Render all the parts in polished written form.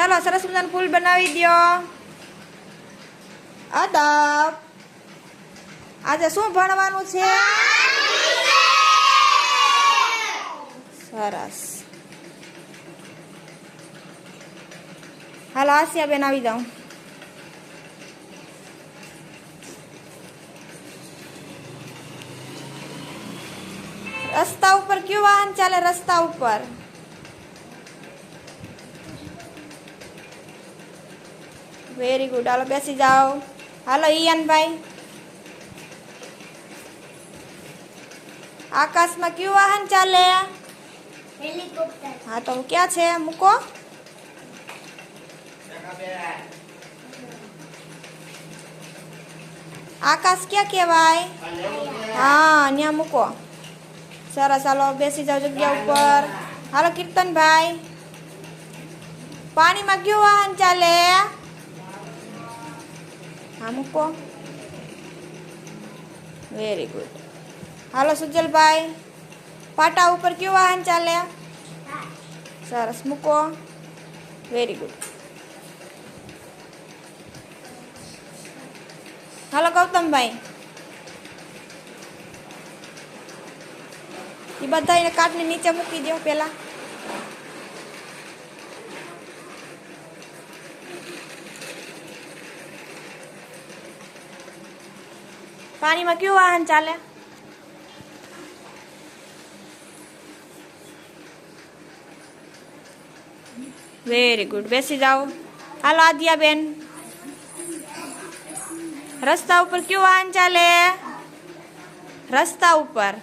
ચાલો સરસ મજાનું ફૂલ બનાવી દો. અદબ આજે શું ભણવાનું છે? સરસ. હાલો આસિયા બેન આવી જાઉં. રસ્તા ઉપર કયું વાહન ચાલે? રસ્તા ઉપર વેરી ગુડ. હાલો બેસી જાઓ. હાલો ઈયાનભાઈ, આકાશમાં કયું વાહન ચાલે? હેલિકોપ્ટર. હા તો ક્યાં છે? મૂકો. આકાશ ક્યાં કહેવાય? હા ત્યાં મૂકો. સરસ. હાલો બેસી જાઓ જગ્યા ઉપર. હાલો કીર્તનભાઈ, પાણીમાં કયું વાહન ચાલે? હા મૂકો. Very good. હાલો સુજલભાઈ, પાટા ઉપર કયું વાહન ચાલે? સરસ મૂકો. Very good. હાલો ગૌતમભાઈ, એ બધા એને કાટની નીચે મૂકી દો પેલા. પાણીમાં કયું વાહન ચાલે? Very good. બેસી જાઓ. હાલો આદ્યા બેન, રસ્તા ઉપર કયું વાહન ચાલે? રસ્તા ઉપર.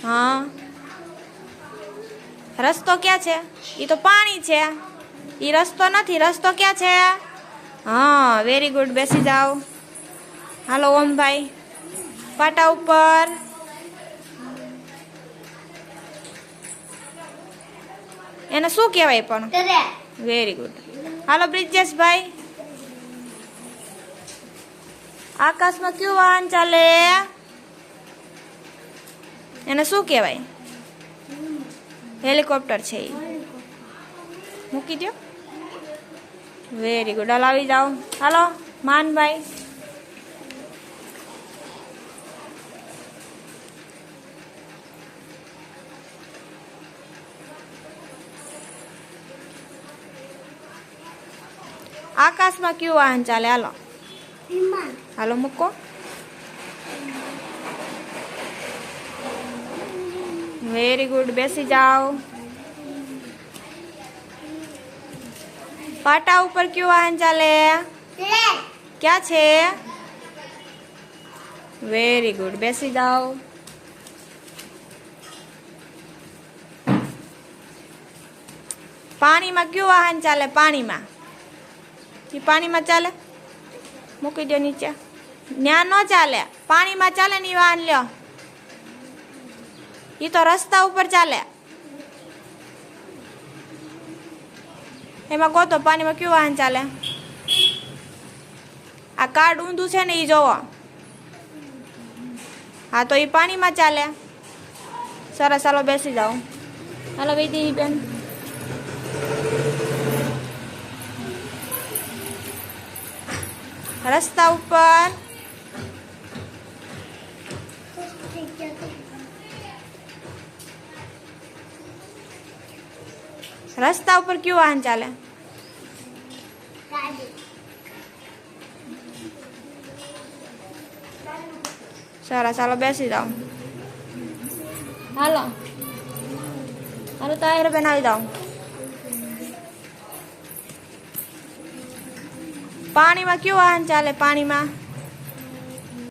હા રસ્તો ક્યાં છે? એ તો પાણી છે. એ રસ્તો નથી. રસ્તો ક્યાં છે? હા વેરી ગુડ. બેસી જાઓ. હાલો ઓમભાઈ, પાટા ઉપર. એને શું કહેવાય પણ? Very good. હાલો બ્રિજેશભાઈ, આકાશમાં કયું વાહન ચાલે? એને શું કહેવાય? હેલિકોપ્ટર છે. મૂકી દો. Very good. હાલો આવી જાઓ. હાલો માનભાઈ, આકાશમાં કયું વાહન ચાલે? હાલો હાલો મૂકો. Very good. બેસી જાઓ. પાટા ઉપર કયું વાહન ચાલે? ક્યાં છે? Very good. બેસી જાઓ. પાણીમાં કયું વાહન ચાલે? પાણીમાં. એ પાણીમાં ચાલે? મૂકી દો નીચે. ન્યા ન ચાલે. પાણીમાં ચાલે ને એ વાહન લ્યો. એ તો રસ્તા ઉપર ચાલે. એમાં કહો તો પાણીમાં કયું વાહન ચાલે? આ કાર્ડ ઊંધું છે ને એ જોવો. હા તો એ પાણીમાં ચાલે. સરસ. હાલો બેસી જાઓ. હાલો વૈદેહી બેન, રસ્તા ઉપર. રસ્તા ઉપર કયું વાહન ચાલે? સરસ. હાલો બેસી જાઓ. હાલો હાલો તાહેર બેન આવી જાઓ. પાણીમાં કયું વાહન ચાલે? પાણીમાં